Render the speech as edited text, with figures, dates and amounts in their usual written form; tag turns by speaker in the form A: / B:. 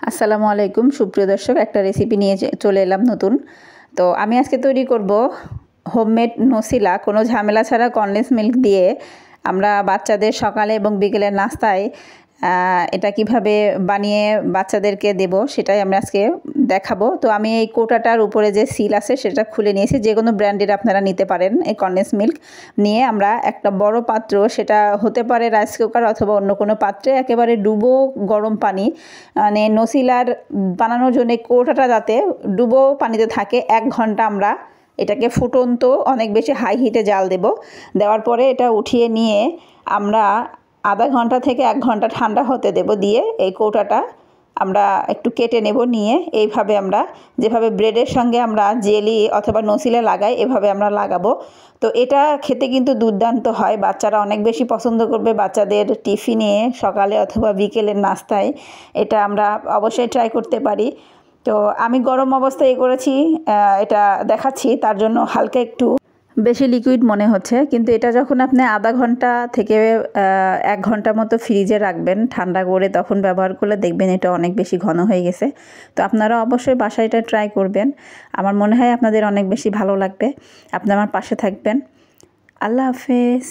A: আসসালামু আলাইকুম সুপ্রিয় দর্শক, একটা রেসিপি নিয়ে চলে এলাম নতুন। তো আমি আজকে তৈরি করব হোমমেড নসিলা, কোনো ঝামেলা ছাড়া কনডেন্স মিল্ক দিয়ে আমরা বাচ্চাদের সকালে এবং বিকেলের নাস্তায় এটা কিভাবে বানিয়ে বাচ্চাদেরকে দেব সেটাই আমি আজকে দেখাবো। তো আমি এই কৌটাটার উপরে যে সিল আছে সেটা খুলে নিয়েছি। যে কোনো ব্র্যান্ডের আপনারা নিতে পারেন। এই কনডেন্স মিল্ক নিয়ে আমরা একটা বড় পাত্র, সেটা হতে পারে রাইস কুকার অথবা অন্য কোনো পাত্রে, একেবারে ডুবো গরম পানি, মানে নসিলার বানানোর জন্য কৌটাটা যাতে ডুবো পানিতে থাকে 1 ঘন্টা আমরা এটাকে ফুটন্ত অনেক বেশি হাই হিটে জাল দেব। দেওয়ার পরে এটা উঠিয়ে নিয়ে আমরা আধা ঘন্টা থেকে 1 ঘন্টা ঠান্ডা হতে দেব। দিয়ে এই কৌটাটা আমরা একটু কেটে নেব। নিয়ে এইভাবে আমরা যেভাবে ব্রেডের সঙ্গে আমরা জেলি অথবা নসিলা লাগাই এভাবে আমরা লাগাবো। তো এটা খেতে কিন্তু দুর্দান্ত হয়, বাচ্চারা অনেক বেশি পছন্দ করবে। বাচ্চাদের টিফিনে সকালে অথবা বিকেলের নাস্তায় এটা আমরা অবশ্যই ট্রাই করতে পারি। তো আমি গরম অবস্থায় করেছি, এটা দেখাচ্ছি। তার জন্য হালকা একটু বেশি লিকুইড মনে হচ্ছে, কিন্তু এটা যখন আপনি আধা ঘন্টা থেকে 1 ঘন্টা মতো ফ্রিজে রাখবেন ঠান্ডা করে, তখন ব্যবহার করলে দেখবেন এটা অনেক বেশি ঘন হয়ে গেছে। তো আপনারা অবশ্যই বাসায় এটা ট্রাই করবেন। আমার মনে হয় আপনাদের অনেক বেশি ভালো লাগবে। আপনি আমার পাশে থাকবেন। আল্লাহ হাফেজ।